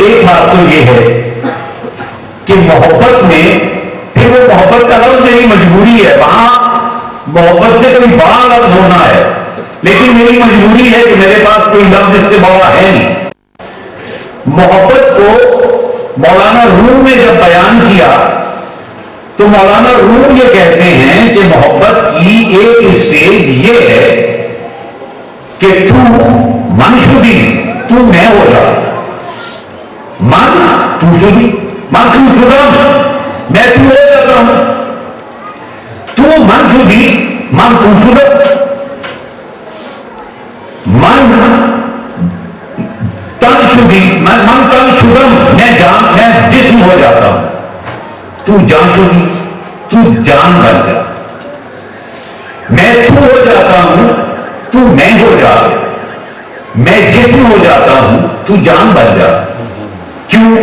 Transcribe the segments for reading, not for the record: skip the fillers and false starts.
ایک بات تو یہ ہے کہ محبت میں پھر وہ محبت کا لفظ میری مجبوری ہے، وہاں محبت سے کوئی بڑا لفظ ہونا ہے، لیکن میری مجبوری ہے کہ میرے پاس کوئی لفظ اس سے بڑا ہے نہیں۔ محبت کو مولانا روم نے جب بیان کیا تو مولانا روم یہ کہتے ہیں کہ محبت کی ایک اسٹیج یہ ہے کہ تو من شدی، تو میں ہو جا، من تو شدی، من تو شدہ، میں تو ہو جاتا ہوں، تو من شدی، من تو شدہ، من تن شدی، من تن شدم، میں جسم ہو جاتا ہوں، تو جان شدی، تو جان بن جا، میں تو ہو جاتا ہوں، تو میں ہو جا، میں جسم ہو جاتا ہوں، تو جان بن جا۔ کیوں؟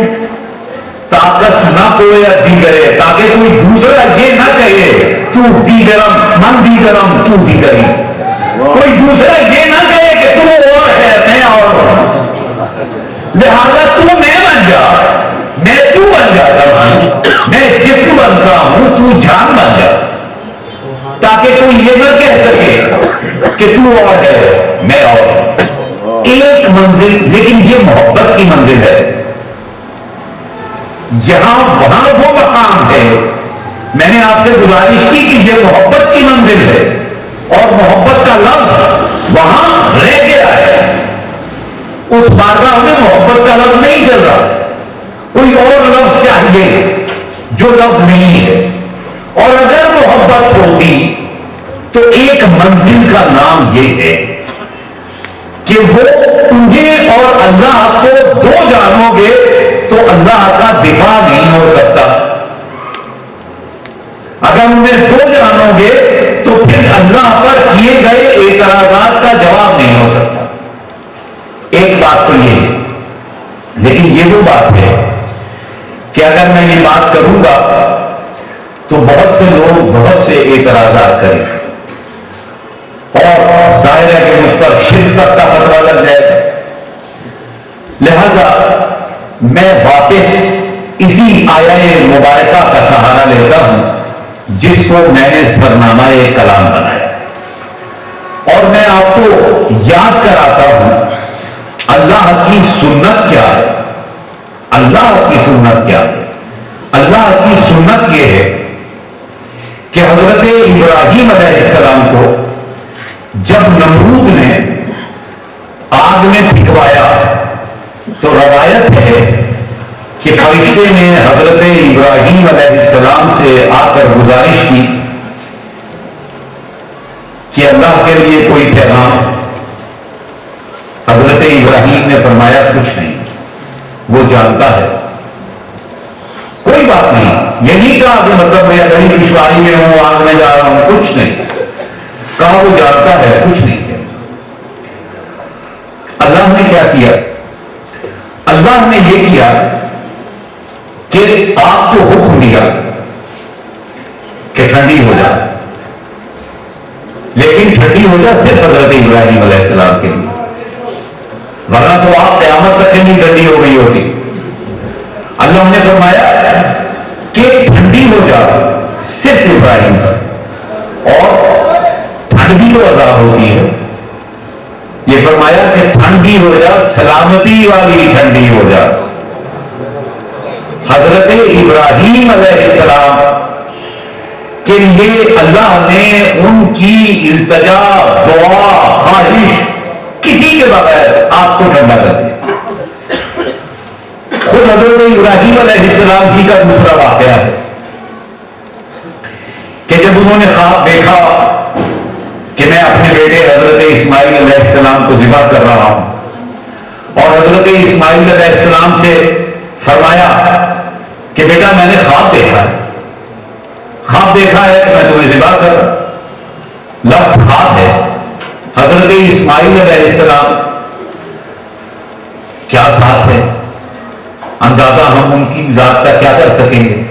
طاقت نہ کوئی دیگرے، تاکہ کوئی دوسرا یہ نہ کہے تو دیگرم، من دیگرم تو دیگری، کوئی دوسرا یہ نہ کہے کہ تو اور ہے میں اور ہوں، لہذا تو میں بن جا، میں تو بن جاتا ہوں، میں جسم بنتا ہوں، تو جان بن جا، تاکہ کوئی یہ نہ کہہ سکے کہ تو اور ہے میں اور ہوں۔ ایک منزل، لیکن یہ محبت کی منزل ہے، یہاں وہاں وہ مقام ہے۔ میں نے آپ سے گزارش کی کہ یہ محبت کی منزل ہے اور محبت کا لفظ وہاں رہ گیا ہے، اس بارگاہ میں محبت کا لفظ نہیں چل رہا، کوئی اور لفظ چاہیے جو لفظ نہیں ہے۔ اور اگر محبت ہوتی تو ایک منزل کا نام یہ ہے کہ وہ تمہیں اور اللہ کو دو جانو گے تو اللہ کا دفاع نہیں ہو سکتا، اگر انہیں دو جانو گے تو پھر اللہ پر کیے گئے اعتراضات کا جواب نہیں ہو سکتا۔ ایک بات تو یہ ہے، لیکن یہ وہ بات ہے کہ اگر میں یہ بات کروں گا تو بہت سے لوگ بہت سے اعتراضات کریں اور ظاہر ہے کہ مجھ پر شرک تک کا خطرہ لگ جائے گا، لہذا میں واپس اسی آیہ مبارکہ کا سہارا لیتا ہوں جس کو میں نے سرنامہ کلام بنایا، اور میں آپ کو یاد کراتا ہوں اللہ کی سنت کیا ہے۔ اللہ کی سنت کیا ہے؟ اللہ کی سنت یہ ہے کہ حضرت ابراہیم علیہ السلام کو جب نمرود نے آگ میں پھینکوایا تو روایت ہے کہ فرشتے نے حضرت ابراہیم علیہ السلام سے آ کر گزارش کی کہ اللہ کے لیے کوئی پیغام؟ حضرت ابراہیم نے فرمایا کچھ نہیں، وہ جانتا ہے، کوئی بات نہیں۔ یہ نہیں کہا کہ مطلب میں بڑی دشواری میں ہوں، آگ میں جا رہا ہوں، کچھ نہیں کہا، وہ جانتا ہے، کچھ نہیں کیا۔ اللہ نے کیا کیا؟ اللہ نے یہ کیا کہ آپ کو حکم دیا کہ ٹھنڈی ہو جا، لیکن ٹھنڈی ہو جا صرف حضرت ابراہیم علیہ السلام کے لیے، ورنہ تو آپ قیامت تک کے لیے ٹھنڈی ہو گئی ہوتی۔ اللہ نے فرمایا کہ ٹھنڈی ہو جا صرف ابراہیم پر، اور ٹھنڈ بھی تو عذاب ہوتی ہے، یہ فرمایا کہ ٹھنڈی ہو جا، سلامتی والی ٹھنڈی ہو جا۔ حضرت ابراہیم علیہ السلام کے لیے اللہ نے ان کی التجا، دعا، خواہش کسی کے بغیر آپ کو ٹھنڈا کر دیا۔ خود حضرت ابراہیم علیہ السلام ہی کا دوسرا واقعہ ہے کہ جب انہوں نے خواب دیکھا کہ میں اپنے بیٹے حضرت اسماعیل علیہ السلام کو ذبح کر رہا ہوں، اور حضرت اسماعیل علیہ السلام سے فرمایا کہ بیٹا میں نے خواب دیکھا ہے، خواب دیکھا ہے کہ میں تمہیں ذبح کر رہا ہوں، لفظ خواب ہے۔ حضرت اسماعیل علیہ السلام کیا ذات ہے، اندازہ ہم ان کی ذات کا کیا کر سکیں گے؟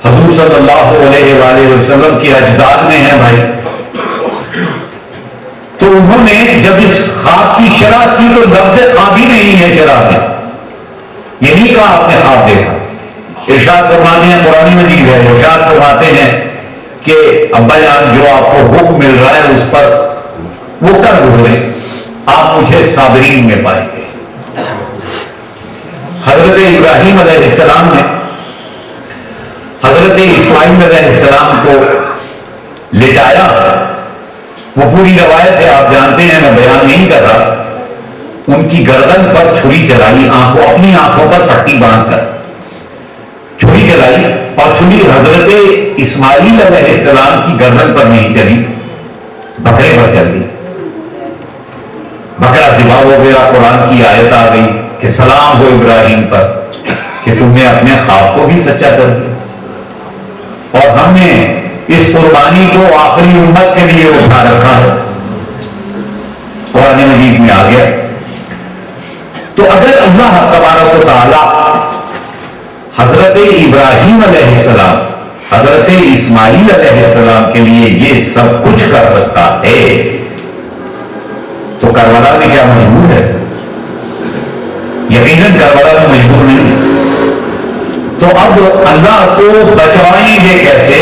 حضور صلی اللہ علیہ وآلہ وسلم کی اجداد میں ہیں بھائی۔ تو انہوں نے جب اس خواب کی شرح کی تو لفظ خواب ہی نہیں ہے شرح میں، یہ نہیں کہا آپ نے خواب دیکھا. ارشاد فرماتے ہیں قرآن مجید ہے، ارشاد فرماتے ہیں کہ ابا جان جو آپ کو حکم مل رہا ہے اس پر وہ کر گزرے، آپ مجھے صابرین میں پائیں گے. حضرت ابراہیم علیہ السلام نے حضرت اسماعیل علیہ السلام کو لٹایا. وہ پوری روایت ہے، آپ جانتے ہیں، میں بیان نہیں کر رہا. ان کی گردن پر چھری چلائی، اپنی آنکھوں پر پٹی باندھ کر چھری چلائی، اور چھری حضرت اسماعیل علیہ السلام کی گردن پر نہیں چلی، بکرے پر چل گئی. بکرا ذبح ہو گیا. قرآن کی آیت آ گئی کہ سلام ہو ابراہیم پر کہ تم نے اپنے خواب کو بھی سچا کر دیا، اور ہم نے اس قربانی کو آخری امت کے لیے اٹھا رکھا ہے. قرآن مجید میں آ گیا. تو اگر اللہ تبارک و تعالی حضرت ابراہیم علیہ السلام، حضرت اسماعیل علیہ السلام کے لیے یہ سب کچھ کر سکتا ہے تو کربلا میں کیا مجبور ہے؟ یقیناً کربلا میں مجبور نہیں. تو اب اللہ کو بچوائیں گے کیسے؟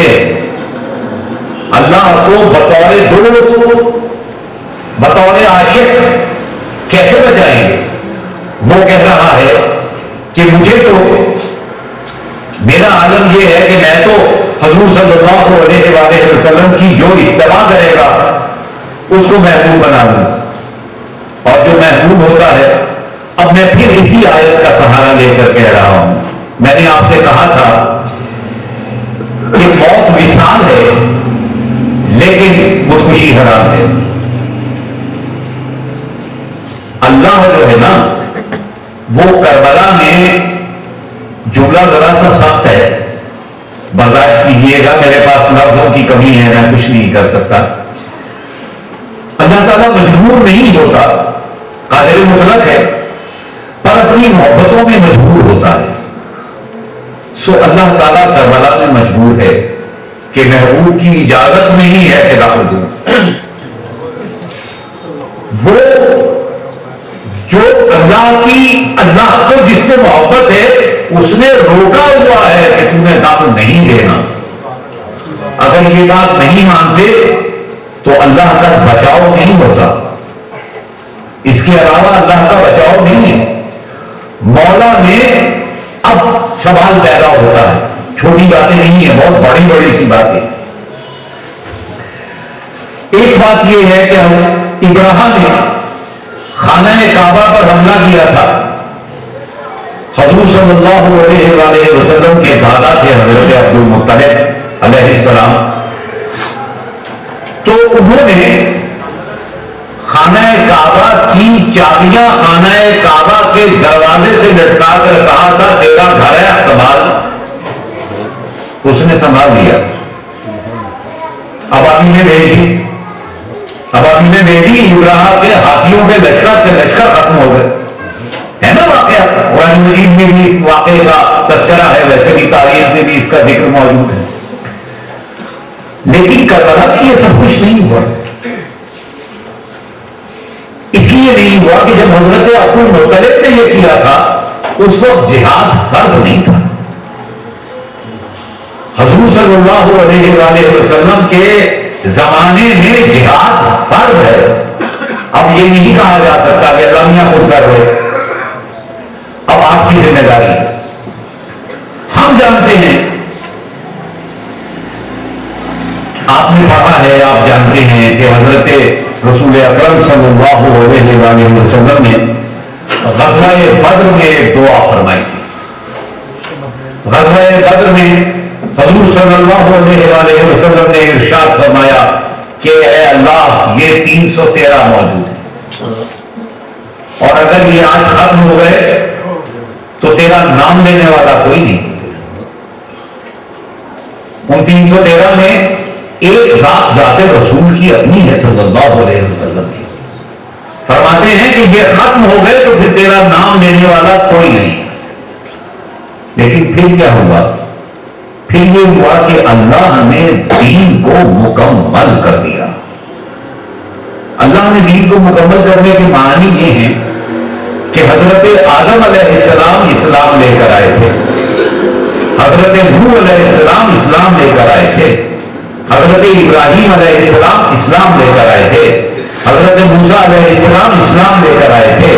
اللہ کو بطور دوست، بطور عاشق کیسے بچائیں گے؟ وہ کہہ رہا ہے کہ مجھے تو میرا عالم یہ ہے کہ میں تو حضور صلی اللہ علیہ وآلہ وسلم کی جو اتباع کرے گا اس کو محبوب بنا دوں، اور جو محبوب ہوتا ہے. اب میں پھر اسی آیت کا سہارا لے کر کہہ رہا ہوں. میں نے آپ سے کہا تھا کہ موت وصال ہے لیکن خودکشی حرام ہے. اللہ جو ہے نا وہ کربلا میں جملہ ذرا سا سخت ہے، برداشت کیجیے گا، میرے پاس لفظوں کی کمی ہے، میں کچھ نہیں کر سکتا. اللہ تعالیٰ مجبور نہیں ہوتا، قادر مطلق ہے، پر اپنی محبتوں میں مجبور ہوتا ہے. سو اللہ تعالیٰ کربلا میں مجبور ہے کہ محبوب کی اجازت نہیں ہے کہ رکھ دوں. وہ جو اللہ کو جس سے محبت ہے اس نے روکا ہوا ہے کہ تمہیں دم نہیں دینا. اگر یہ بات نہیں مانتے تو اللہ کا بچاؤ نہیں ہوتا. اس کے علاوہ اللہ کا بچاؤ نہیں ہے. مولا میں اب سوال پیدا ہوتا ہے، چھوٹی باتیں نہیں ہیں، بہت بڑی بڑی سی باتیں. ایک بات یہ ہے کہ ابراہیم نے خانہ کعبہ پر حملہ کیا تھا. حضور صلی اللہ علیہ وآلہ وسلم کے دادا تھے حضرت عبد المطلب علیہ السلام. تو انہوں نے خانہ کعبہ کی چابیاں خانہ کعبہ کے دروازے سے لٹکا کر کہا تھا تیرا گھر ہے سنبھال. اس نے سنبھال لیا. اب آدمی نے بھیجی ابراہیم کے ہاتھیوں کے لشکر ختم ہو گئے. ہے نا واقعہ؟ قرآن مجید میں بھی اس واقعے کا تذکرہ ہے، ویسے بھی تاریخ میں بھی اس کا ذکر موجود ہے. لیکن کربلا میں یہ سب کچھ نہیں ہوا. اس لیے نہیں ہوا کہ جب حضرت عبد المطلب نے یہ کیا تھا اس وقت جہاد فرض نہیں تھا. حضور صلی اللہ علیہ وآلہ وسلم کے زمانے میں جہاد فرض ہے. اب یہ نہیں کہا جا سکتا کہ اللہ میاں خود کر رہے، اب آپ کی ذمہ داری. ہم جانتے ہیں، آپ نے پڑھا ہے، آپ جانتے ہیں کہ حضرت رسول اکرم صلی اللہ علیہ وآلہ وسلم نے غزوہ بدر میں ایک دعا فرمائی تھی. غزوہ بدر میں حضور صلی اللہ علیہ وآلہ وسلم نے ارشاد فرمایا کہ اے اللہ یہ 313 موجود ہے، اور اگر یہ آج ختم ہو گئے تو تیرا نام لینے والا کوئی نہیں. ان 313 میں ایک ذات رسول کی اپنی ہے صلی اللہ علیہ وسلم کی. فرماتے ہیں کہ یہ ختم ہو گئے تو پھر تیرا نام لینے والا کوئی نہیں. لیکن پھر کیا ہوا؟ پھر یہ ہوا کہ اللہ نے دین کو مکمل کر دیا. اللہ نے دین کو مکمل کرنے کے معنی یہ ہیں کہ حضرت آدم علیہ السلام اسلام لے کر آئے تھے، حضرت نوح علیہ السلام اسلام لے کر آئے تھے، حضرت ابراہیم علیہ السلام اسلام لے کر آئے تھے، حضرت موسیٰ علیہ السلام اسلام لے کر آئے تھے،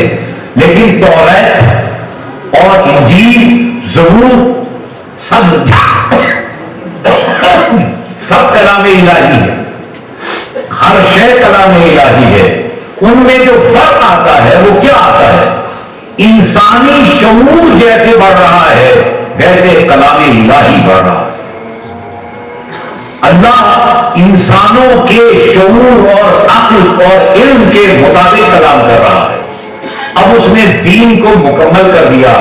لیکن توریت اور انجیل زبور سب کلام الہی ہے، ہر شے کلام الہی ہے۔ ان میں جو فرق آتا ہے وہ کیا آتا ہے؟ انسانی شعور جیسے بڑھ رہا ہے ویسے کلام الہی بڑھ رہا ہے۔ اللہ انسانوں کے شعور اور عقل اور علم کے مطابق کلام کر رہا ہے۔ اب اس نے دین کو مکمل کر دیا،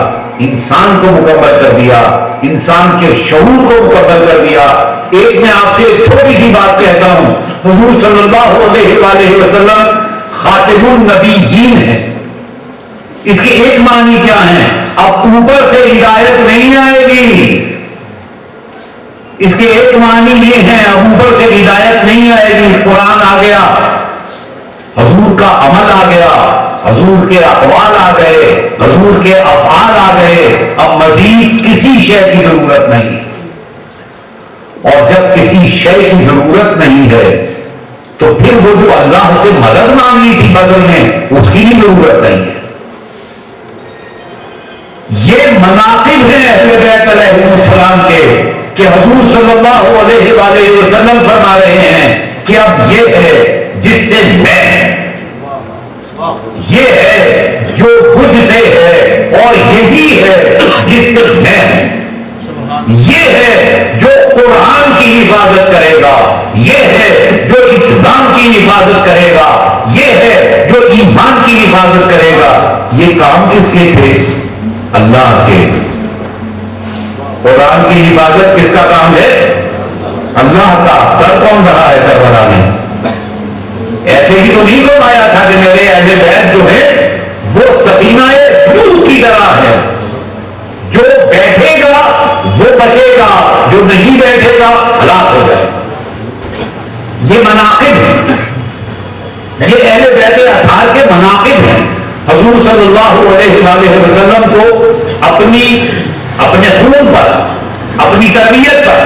انسان کو مکمل کر دیا، انسان کے شعور کو مکمل کر دیا۔ ایک میں آپ سے ایک چھوٹی سی بات کہتا ہوں، حضور صلی اللہ علیہ وآلہ وسلم خاتم النبیین ہے۔ اس کے ایک معنی کیا ہے؟ اب اوپر سے ہدایت نہیں آئے گی، اس کے ایک معنی یہ ہے اب اوپر سے ہدایت نہیں آئے گی۔ قرآن آ گیا، حضور کا عمل آ گیا، حضور کے اقوال آ گئے، حضور کے افعال آ گئے، اب مزید کسی شے کی ضرورت نہیں۔ اور جب کسی شے کی ضرورت نہیں ہے تو پھر وہ جو اللہ سے مدد مانگی تھی بدل میں، اس کی بھی ضرورت نہیں ہے۔ یہ مناقب ہیں اہل بیت علیہ السلام کے کہ حضور صلی اللہ علیہ وآلہ وسلم فرما رہے ہیں کہ اب یہ ہے جس سے میں، یہ ہے جو مجھ سے ہے، اور یہی ہے جس سے میں ہوں، یہ ہے جو قرآن کی حفاظت کرے گا، یہ ہے جو اسلام کی حفاظت کرے گا، یہ ہے جو ایمان کی حفاظت کرے گا۔ یہ کام کس کے تھے؟ اللہ کے۔ قرآن کی حفاظت کس کا کام ہے؟ اللہ کا۔ کر کون رہا ہے کربلا میں؟ ایسے ہی تو نہیں فرمایا تھا کہ میرے اہل بیت جو ہے وہ سفینہ نوح کی طرح ہے، جو بیٹھے گا وہ بچے گا، جو نہیں بیٹھے گا ہلاک ہو جائے گا۔ یہ مناقب ہیں، یہ اہل بیت اطہار کے مناقب ہیں۔ حضور صلی اللہ علیہ وآلہ وسلم کو اپنے خون پر، اپنی تربیت پر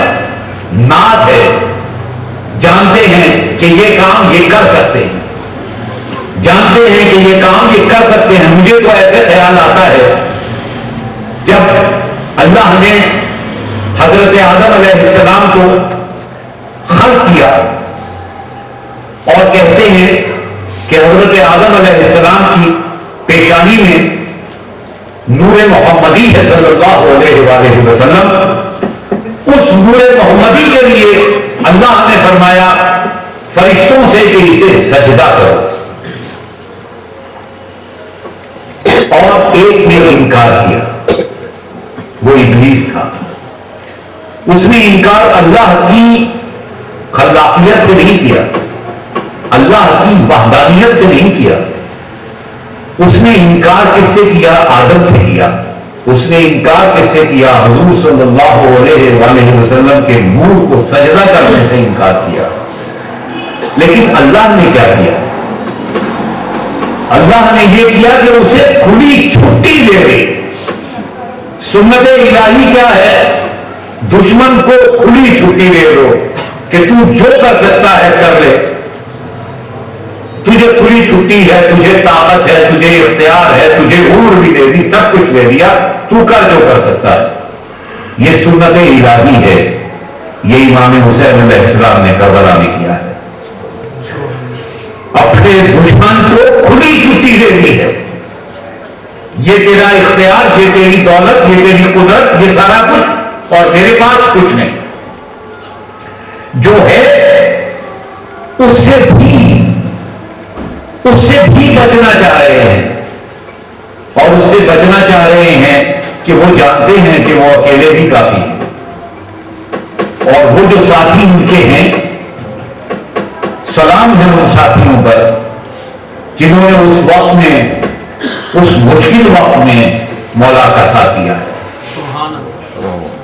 ناز ہے، جانتے ہیں کہ یہ کام یہ کر سکتے ہیں، جانتے ہیں کہ یہ کام یہ کر سکتے ہیں۔ مجھے تو ایسے خیال آتا ہے جب اللہ نے حضرت آدم علیہ السلام کو خلق کیا اور کہتے ہیں کہ حضرت آدم علیہ السلام کی پیشانی میں نور محمدی ہے صلی اللہ علیہ وآلہ وسلم، اس نور محمدی کے لیے اللہ نے فرمایا فرشتوں سے کہ اسے سجدہ کرو، اور ایک نے انکار کیا، وہ ابلیس تھا۔ اس نے انکار اللہ کی خلاقیت سے نہیں کیا، اللہ کی وحدانیت سے نہیں کیا، اس نے انکار کس سے کیا؟ آدم سے کیا۔ اس نے انکار کس سے کیا؟ حضور صلی اللہ علیہ وآلہ وسلم کے نور کو سجدہ کرنے سے انکار کیا۔ لیکن اللہ نے کیا کیا؟ اللہ نے یہ کیا کہ اسے کھلی چھٹی دے دی۔ سنت الہی کیا ہے؟ دشمن کو کھلی چھٹی دے دو کہ تو جو کر سکتا ہے کر لے، تجھے کھلی چھٹی ہے، تجھے طاقت ہے، تجھے اختیار ہے، تجھے عمر بھی دے دی، سب کچھ دے دیا، تو کر جو کر سکتا ہے۔ یہ سنت الہی ہے، یہ امام حسین علیہ السلام نے کربلا میں کیا ہے، اپنے دشمن کو کھلی چھٹی دے دی ہے۔ یہ تیرا اختیار، یہ تیری دولت، یہ تیری قدرت، یہ سارا کچھ، اور میرے پاس کچھ نہیں۔ جو ہے اس سے بھی بچنا چاہ رہے ہیں، اور اس سے بچنا چاہ رہے ہیں کہ وہ جانتے ہیں کہ وہ اکیلے بھی کافی ہیں، اور وہ جو ساتھی ان کے ہیں، سلام ہے ان ساتھیوں پر جنہوں نے اس وقت میں، اس مشکل وقت میں مولا کا ساتھ دیا ہے۔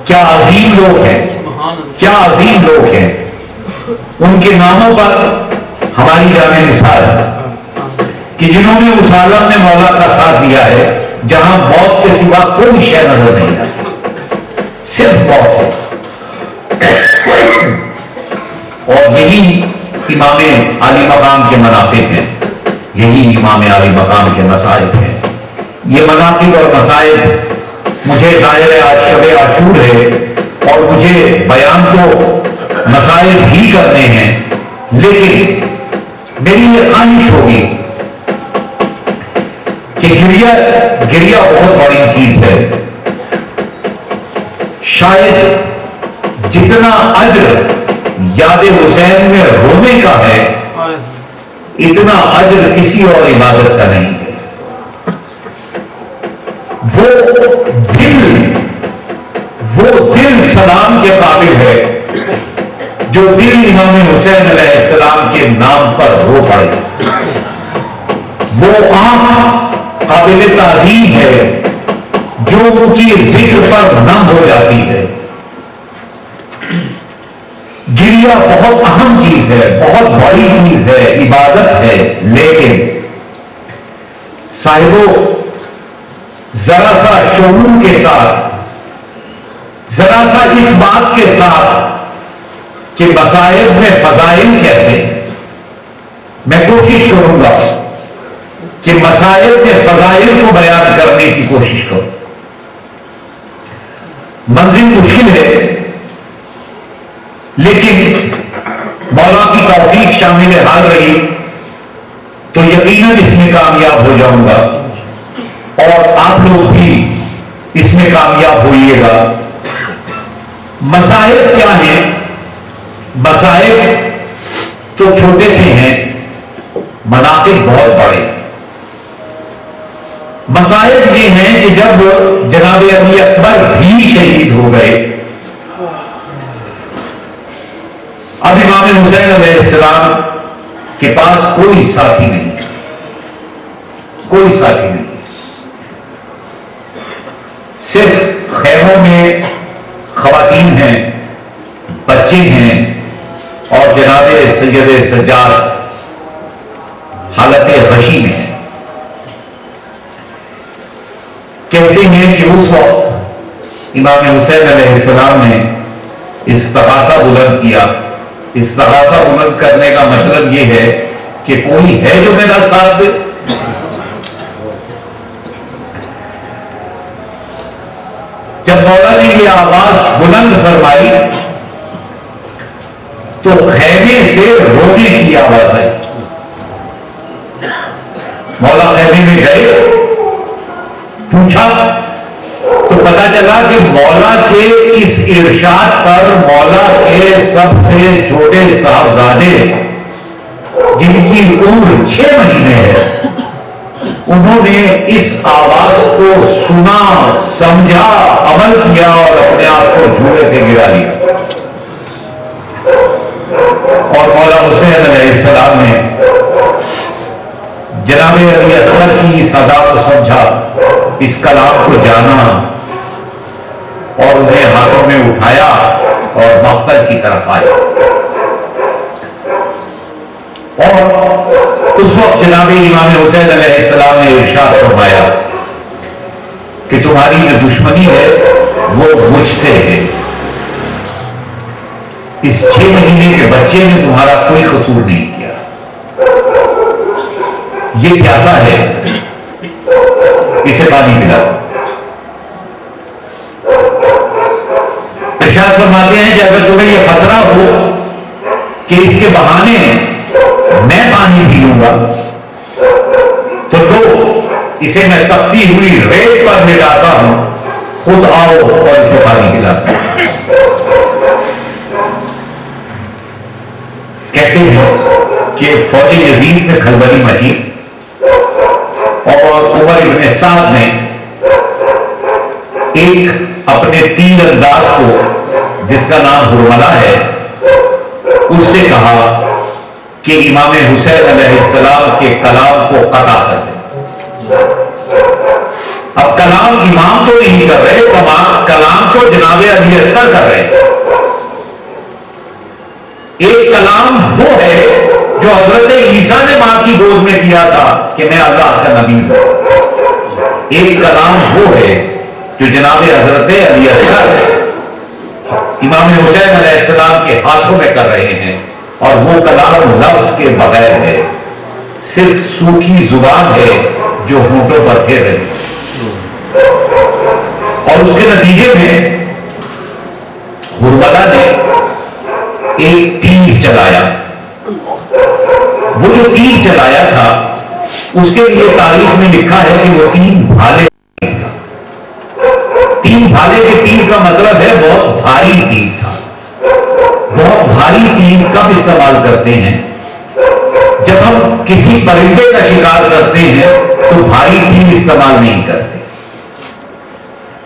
کیا عظیم لوگ ہیں، کیا عظیم لوگ ہیں۔ ان کے ناموں پر ہماری جامع نثار ہے کہ جنہوں نے اس عالم میں مولا کا ساتھ دیا ہے جہاں موت کے سوا کوئی شے نظر نہیں آتی، صرف موت ہے۔ اور یہی امام عالی مقام کے مناقب ہیں، یہی امام عالی مقام کے مصائب ہیں۔ یہ مناقب اور مصائب مجھے ظاہر آج شب عاشور ہے اور مجھے بیان تو مصائب ہی کرنے ہیں، لیکن میری یہ خواہش ہوگی کہ گریہ بہت بڑی چیز ہے۔ شاید جتنا اجر یاد حسین میں رونے کا ہے اتنا اجر کسی اور عبادت کا نہیں ہے۔ وہ دل سلام کے قابل ہے جو دل امام حسین علیہ السلام کے نام پر رو پڑے، وہ آنکھ قابل تعظیم ہے جو ان کی ذکر پر نم ہو جاتی ہے۔ گریہ بہت اہم چیز ہے، بہت بڑی چیز ہے، عبادت ہے، لیکن صاحبوں ذرا سا شعور کے ساتھ، ذرا سا اس بات کے ساتھ کہ مصائب میں فضائل کیسے، میں کوشش کروں گا کہ مصائب میں فضائل کو بیان کرنے کی کوشش کروں۔ منزل مشکل ہے لیکن مولا کی توفیق شامل حال رہی تو یقیناً اس میں کامیاب ہو جاؤں گا اور آپ لوگ بھی اس میں کامیاب ہوئیے گا۔ مصائب کیا ہیں؟ مصائب تو چھوٹے سے ہیں، مناقب بہت بڑے۔ مصائب یہ ہیں کہ جب جناب علی اکبر بھی شہید ہو گئے، اب امام حسین علیہ السلام کے پاس کوئی ساتھی نہیں، کوئی ساتھی نہیں، صرف خیموں میں خواتین ہیں، بچے ہیں اور جناب سید سجاد حالت غشی میں ہیں۔ کہتے ہیں کہ اس وقت امام حسین علیہ السلام نے استغاثہ بلند کیا۔ استغاثہ بلند کرنے کا مطلب یہ ہے کہ کوئی ہے جو میرا ساتھ دے۔ جب مولا نے یہ آواز بلند فرمائی تو خیمے سے رونے کی آواز آئی۔ مولا خیمے میں گئے، پوچھا تو پتا چلا کہ مولا کے اس ارشاد پر مولا کے سب سے چھوٹے صاحبزادے جن کی عمر 6 مہینے ہے، انہوں نے اس آواز کو سنا، سمجھا، عمل کیا اور اپنے آپ کو جھولے سے گرا لیا۔ اور مولا حسین علیہ السلام نے جناب علی اصغر کی صدا کو سمجھا، اس کلام کو جانا اور انہیں ہاتھوں میں اٹھایا اور مقتل کی طرف آیا۔ اور اس وقت جناب امام حسین علیہ السلام نے ارشاد فرمایا کہ تمہاری جو دشمنی ہے وہ مجھ سے ہے، اس 6 مہینے کے بچے نے تمہارا کوئی قصور نہیں کیا، یہ پیاسا ہے، اسے پانی پلا۔ ارشاد فرماتے ہیں کہ اگر تمہیں یہ خطرہ ہو کہ اس کے بہانے میں پانی پی لوں گا تو لو، اسے میں تپتی ہوئی ریت پر ملاتا ہوں، خود آؤ اور اسے پانی پلاتا ہوں۔ کہتے ہیں کہ فوج یزید میں کھلبلی مچی اور عمر ابن سعد نے ایک اپنے تیر انداز کو جس کا نام ہرملہ ہے اس سے کہا کہ امام حسین علیہ السلام کے کلام کو قطع کر دیں۔ اب کلام امام تو نہیں کر رہے، کلام تو جناب علی اصغر کر رہے۔ ایک کلام وہ ہے جو حضرت عیسیٰ نے ماں کی گود میں کیا تھا کہ میں اللہ کا نبی ہوں، ایک کلام وہ ہے جو جناب حضرت علی اصغر امام حسین علیہ السلام کے ہاتھوں میں کر رہے ہیں، اور وہ کلام لفظ کے بغیر ہے، صرف سوکھی زبان ہے جو ہونٹوں پر پھیر رہی ہے، اور اس کے نتیجے میں ہرملا نے ایک تیر چلایا۔ وہ جو تیر چلایا تھا اس کے لیے تاریخ میں لکھا ہے کہ وہ 3 بھالے تھا۔ 3 بھالے کے تیر کا مطلب ہے بہت بھاری تیر تھا۔ بہت بھاری تیر کب استعمال کرتے ہیں؟ جب ہم کسی پرندے کا شکار کرتے ہیں تو بھاری تیر استعمال نہیں کرتے۔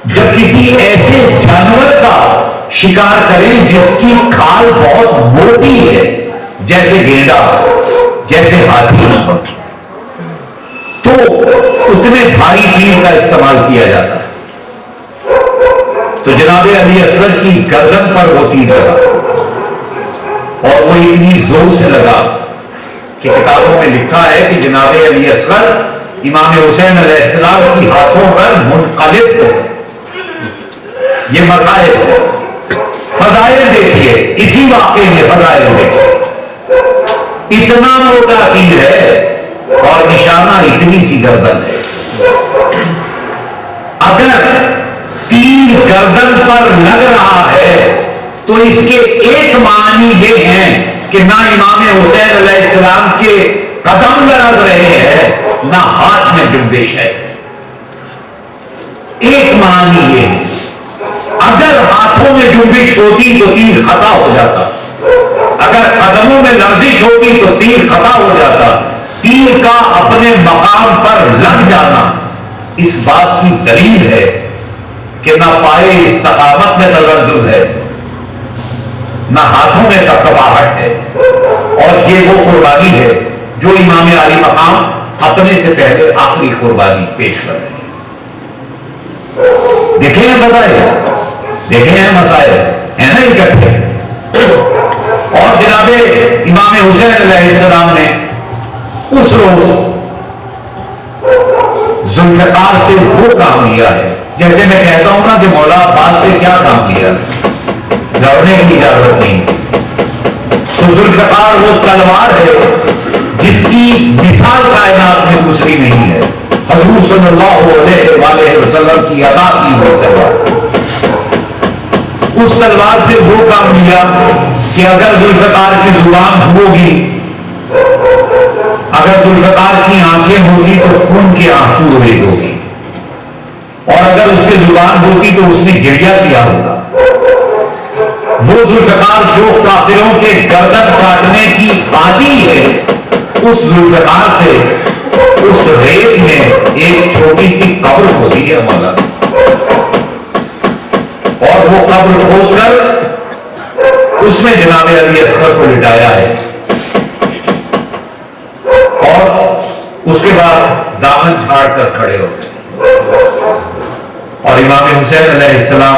جب کسی ایسے جانور کا شکار کریں جس کی کھال بہت موٹی ہے، جیسے گینڈا، جیسے ہاتھی، تو اتنے بھاری تیر کا استعمال کیا جاتا ہے۔ تو جناب علی اصغر کی گردن پر وہ تیر لگا، اور وہ اتنی زور سے لگا کہ کتابوں میں لکھا ہے کہ جناب علی اصغر امام حسین علیہ السلام کی ہاتھوں پر منقلب ہو۔ یہ مسائل ہے، فضائل دیکھیے، اسی واقعے میں فضائل دیکھیے۔ اتنا موٹا تیر ہے اور نشانہ اتنی سی گردن ہے۔ اگر تیر گردن پر لگ رہا ہے تو اس کے ایک معنی یہ ہیں کہ نہ امام حسین علیہ السلام کے قدم لرز رہے ہیں، نہ ہاتھ میں جنبش ہے۔ ایک معنی یہ ہے، اگر ہاتھوں میں جنبش ہوتی تو تیر خطا ہو جاتا، اگر قدموں میں لرزش ہوتی تو تیر خطا ہو جاتا۔ تیر کا اپنے مقام پر لگ جانا اس بات کی دلیل ہے کہ نہ پائے استقامت میں تزلزل ہے، نہ ہاتھوں میں کبکباہٹ ہے، اور یہ وہ قربانی ہے جو امام علی مقام اپنے سے پہلے آخری قربانی پیش کر رہے ہیں۔ دیکھیں ہیں مسائل، دیکھیں ہیں مسائل ہے نا اکٹھے۔ اور جناب امام حسین علیہ السلام نے اس روز ذوالفقار سے وہ کام لیا ہے، جیسے میں کہتا ہوں نا کہ مولا عباس سے کیا کام لیا، لڑنے کی اجازت نہیں۔ تو ذوالفقار وہ تلوار ہے جس کی مثال کائنات میں دوسری نہیں ہے، حضور صلی اللہ علیہ وآلہ وسلم کی عطا کی ہوئی تلوار۔ اس تلوار سے وہ کام لیا کہ اگر ذوالفقار کی زبان ہوگی، اگر ذوالفقار کی آنکھیں ہوگی تو خون کے آنسو روئے ہوگی، اور اگر اس کی زبان ہوتی تو اس نے گریہ کیا ہوگا۔ وہ ذوالفقار جو کافروں کے گردن کاٹنے کی عادی ہے، اس ذوالفقار سے اس ریت میں ایک چھوٹی سی قبر ہوتی ہے مولا، اور وہ قبر کھود کر اس میں جناب علی اصغر کو لٹایا ہے، اور اس کے بعد دامن جھاڑ کر کھڑے ہو گئے، اور امام حسین علیہ السلام